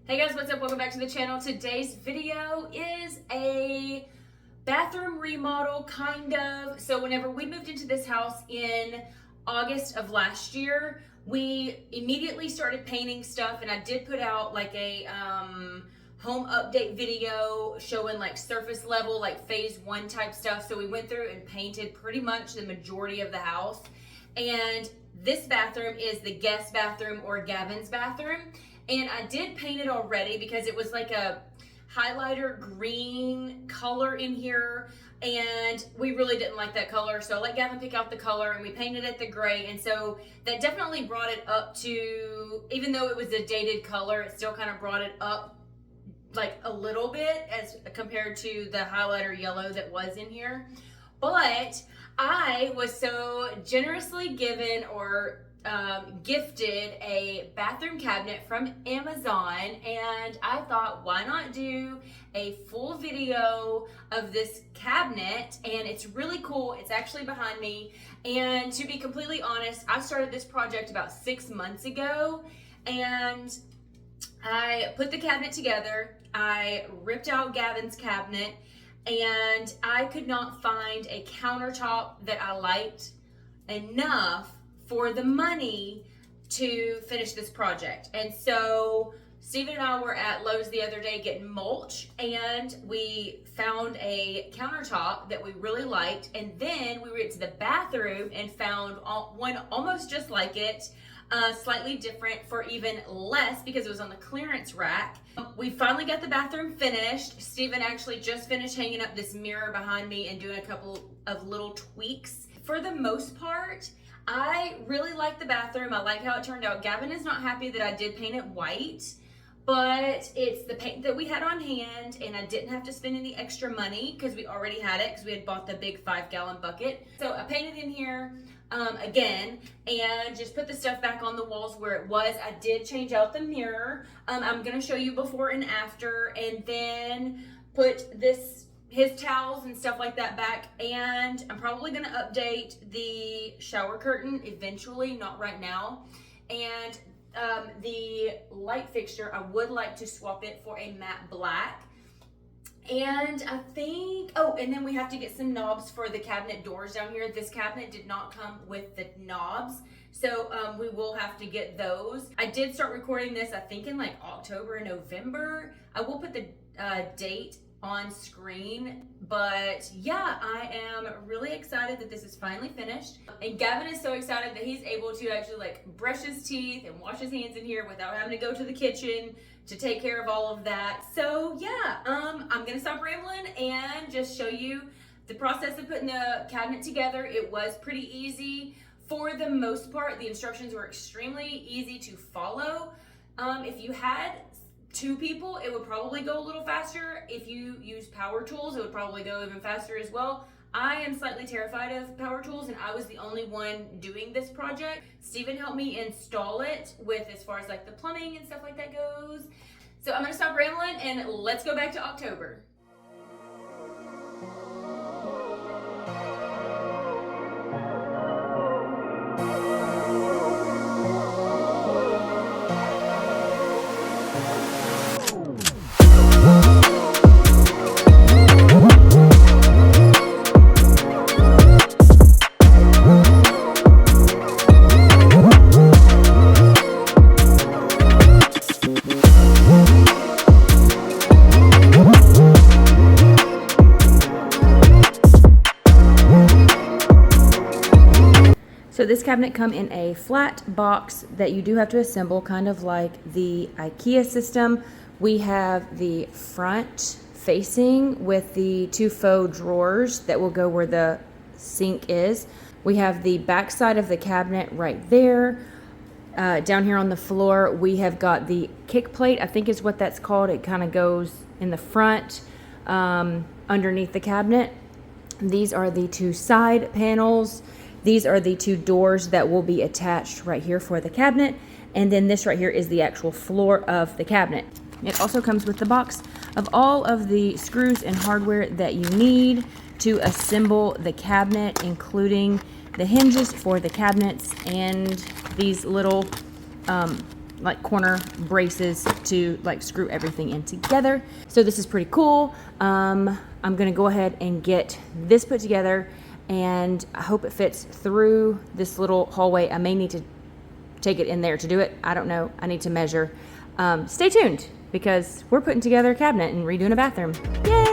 Hey guys, what's up? Welcome back to the channel. Today's video is a bathroom remodel, kind of. So whenever we moved into this house in August of last year, we immediately started painting stuff, and I did put out like a home update video showing like surface level, like phase 1 type stuff. So we went through and painted pretty much the majority of the house. And this bathroom is the guest bathroom, or Gavin's bathroom. And I did paint it already because it was like a highlighter green color in here, and we really didn't like that color. So I let Gavin pick out the color and we painted it the gray. And so that definitely brought it up to, even though it was a dated color, it still kind of brought it up like a little bit as compared to the highlighter yellow that was in here. But I was so generously given or gifted a bathroom cabinet from Amazon, and I thought, why not do a full video of this cabinet? And it's really cool. It's actually behind me, and to be completely honest, I started this project about 6 months ago, and I put the cabinet together. I ripped out Gavin's cabinet, and I could not find a countertop that I liked enough for the money to finish this project. And so Steven and I were at Lowe's the other day getting mulch, and we found a countertop that we really liked. And then we went to the bathroom and found one almost just like it, slightly different for even less because it was on the clearance rack. We finally got the bathroom finished. Steven actually just finished hanging up this mirror behind me and doing a couple of little tweaks. For the most part, I really like the bathroom. I like how it turned out. Gavin is not happy that I did paint it white, but it's the paint that we had on hand, and I didn't have to spend any extra money because we already had it, because we had bought the big 5-gallon bucket. So I painted in here again and just put the stuff back on the walls where it was. I did change out the mirror. I'm gonna show you before and after, and then put his towels and stuff like that back. And I'm probably gonna update the shower curtain eventually, not right now. And the light fixture, I would like to swap it for a matte black. And I think, oh, and then we have to get some knobs for the cabinet doors down here. This cabinet did not come with the knobs, so we will have to get those. I did start recording this, I think, in like October and November. I will put the date on screen, but yeah, I am really excited that this is finally finished. And Gavin is so excited that he's able to actually like brush his teeth and wash his hands in here without having to go to the kitchen to take care of all of that. So yeah, I'm gonna stop rambling and just show you the process of putting the cabinet together. It was pretty easy for the most part. The instructions were extremely easy to follow. If you had 2 people, it would probably go a little faster. If you use power tools, it would probably go even faster as well. I am slightly terrified of power tools, and I was the only one doing this project. Steven helped me install it with as far as like the plumbing and stuff like that goes. So I'm gonna stop rambling and let's go back to October. So this cabinet come in a flat box that you do have to assemble, kind of like the IKEA system. We have the front facing with the 2 faux drawers that will go where the sink is. We have the back side of the cabinet right there. Down here on the floor, we have got the kick plate, I think is what that's called. It kind of goes in the front underneath the cabinet. These are the 2 side panels. These are the 2 doors that will be attached right here for the cabinet. And then this right here is the actual floor of the cabinet. It also comes with the box of all of the screws and hardware that you need to assemble the cabinet, including the hinges for the cabinets and these little like corner braces to like screw everything in together. So this is pretty cool. I'm gonna go ahead and get this put together, and I hope it fits through this little hallway. I may need to take it in there to do it. I don't know. I need to measure. Stay tuned, because we're putting together a cabinet and redoing a bathroom. Yay!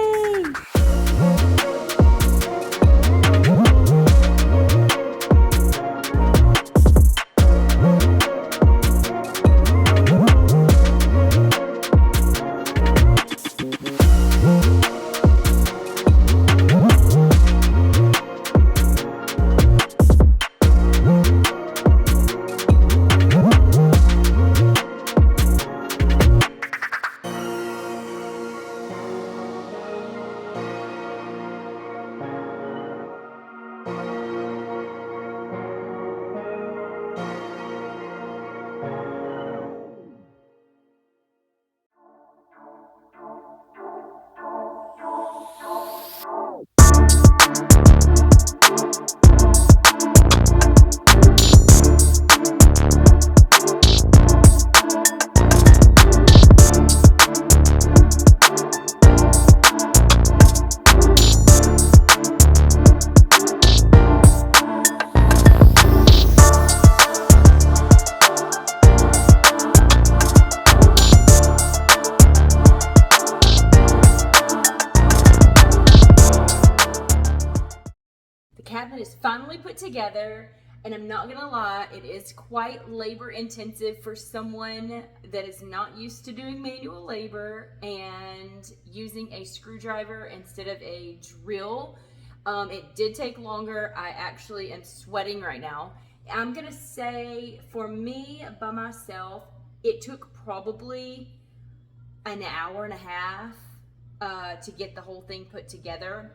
Cabinet is finally put together, and I'm not gonna lie, it is quite labor intensive for someone that is not used to doing manual labor and using a screwdriver instead of a drill. It did take longer. I actually am sweating right now. I'm gonna say for me by myself, it took probably an hour and a half to get the whole thing put together.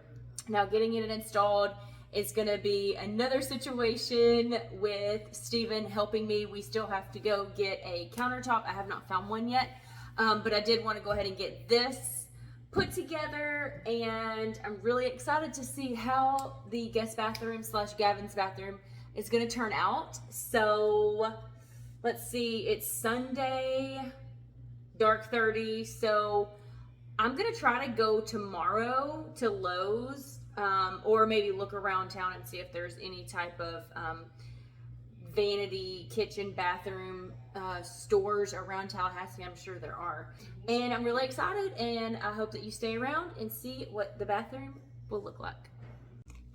Now getting it installed, it's gonna be another situation with Steven helping me. We still have to go get a countertop. I have not found one yet, but I did want to go ahead and get this put together, and I'm really excited to see how the guest bathroom slash Gavin's bathroom is gonna turn out. So let's see, it's Sunday, dark 30, so I'm gonna try to go tomorrow to Lowe's, or maybe look around town and see if there's any type of vanity kitchen bathroom stores around Tallahassee. I'm sure there are, and I'm really excited, and I hope that you stay around and see what the bathroom will look like.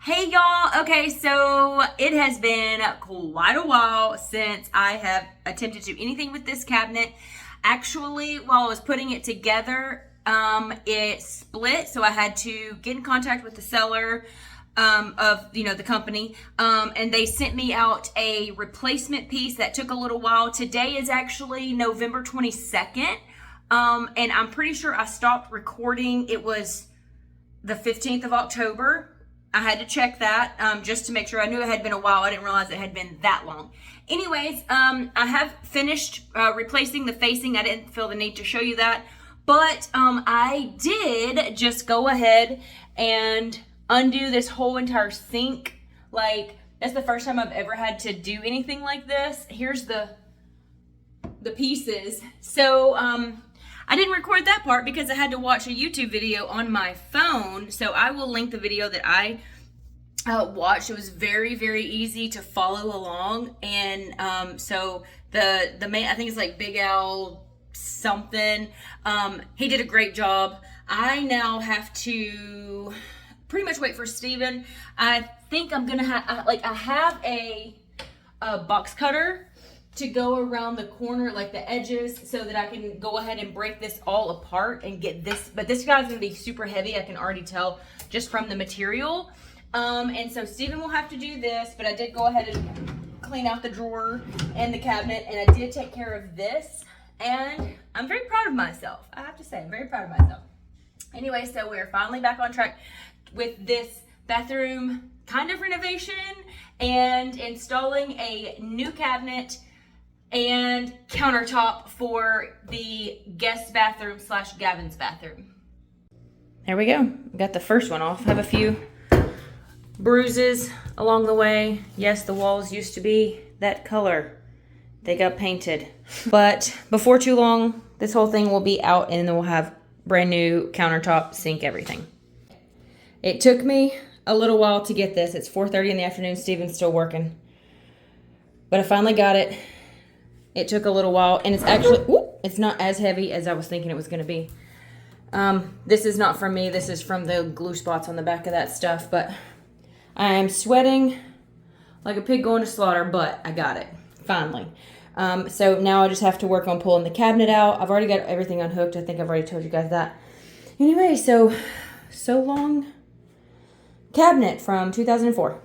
Hey y'all, okay, so it has been quite a while since I have attempted to do anything with this cabinet. Actually, while I was putting it together, it split, so I had to get in contact with the seller of the company, and they sent me out a replacement piece that took a little while. Today is actually November 22nd, and I'm pretty sure I stopped recording. It was the 15th of October. I had to check that just to make sure. I knew it had been a while. I didn't realize it had been that long. Anyways, I have finished replacing the facing. I didn't feel the need to show you that. But I did just go ahead and undo this whole entire sink. Like, that's the first time I've ever had to do anything like this. Here's the pieces. So I didn't record that part because I had to watch a YouTube video on my phone. So I will link the video that I watched. It was very, very easy to follow along. And so the main, I think it's like Big Al something, he did a great job. I now have to pretty much wait for Steven. I think I'm gonna have I have a box cutter to go around the corner, like the edges, so that I can go ahead and break this all apart and get this. But this guy's gonna be super heavy, I can already tell just from the material. And so Steven will have to do this, but I did go ahead and clean out the drawer and the cabinet, and I did take care of this. And I'm very proud of myself. I have to say, I'm very proud of myself. Anyway, so we're finally back on track with this bathroom kind of renovation and installing a new cabinet and countertop for the guest bathroom slash Gavin's bathroom. There we go. Got the first one off. Have a few bruises along the way. Yes, the walls used to be that color. They got painted. But before too long, this whole thing will be out and then we'll have brand new countertop, sink, everything. It took me a little while to get this. It's 4:30 in the afternoon. Steven's still working. But I finally got it. It took a little while and it's actually, it's not as heavy as I was thinking it was gonna be. This is not from me. This is from the glue spots on the back of that stuff, but I am sweating like a pig going to slaughter, but I got it, finally. So now I just have to work on pulling the cabinet out. I've already got everything unhooked. I think I've already told you guys that. Anyway, so long cabinet from 2004.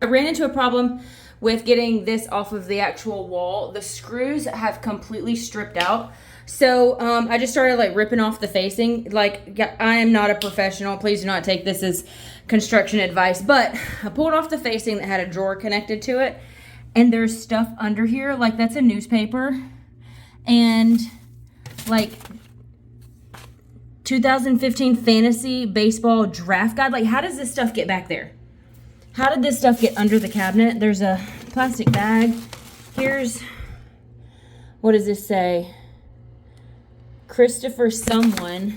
I ran into a problem with getting this off of the actual wall. The screws have completely stripped out. So I just started like ripping off the facing. Like, I am not a professional. Please do not take this as construction advice. But I pulled off the facing that had a drawer connected to it. And there's stuff under here, like that's a newspaper. And like 2015 fantasy baseball draft guide. Like, how does this stuff get back there? How did this stuff get under the cabinet? There's a plastic bag. Here's, what does this say? Christopher someone.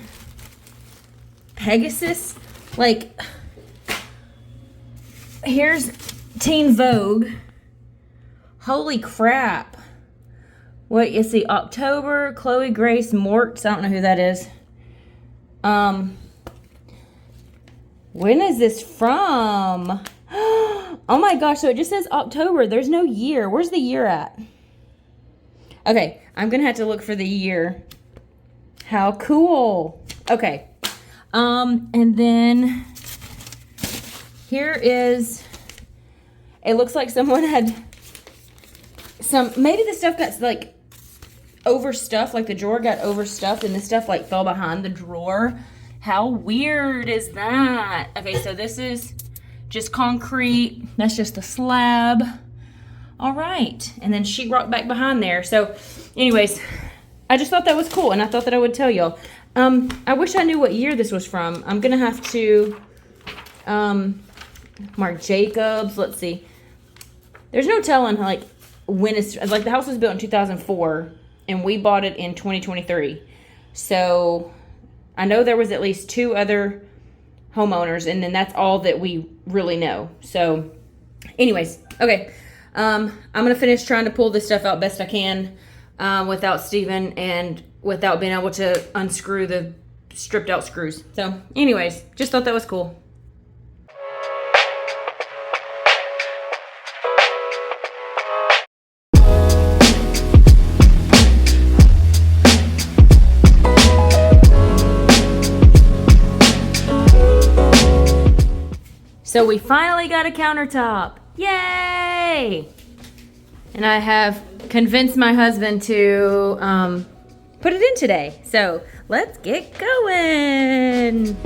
Pegasus? Like, here's Teen Vogue. Holy crap. What, you see, October, Chloe Grace Mortz. I don't know who that is. When is this from? Oh my gosh, so it just says October. There's no year. Where's the year at? Okay, I'm gonna have to look for the year. How cool. Okay. And then here is, it looks like someone had maybe the stuff got like overstuffed, like the drawer got overstuffed and the stuff like fell behind the drawer. How weird is that? Okay, so this is just concrete. That's just the slab. All right, and then sheetrock back behind there. So anyways, I just thought that was cool and I thought that I would tell y'all. I wish I knew what year this was from. I'm gonna have to Marc Jacobs. Let's see. There's no telling like when it's, like the house was built in 2004 and we bought it in 2023. So I know there was at least 2 other homeowners and then that's all that we really know. So anyways, okay. I'm going to finish trying to pull this stuff out best I can without Steven and without being able to unscrew the stripped out screws. So anyways, just thought that was cool. So we finally got a countertop. Yay! And I have convinced my husband to put it in today. So let's get going.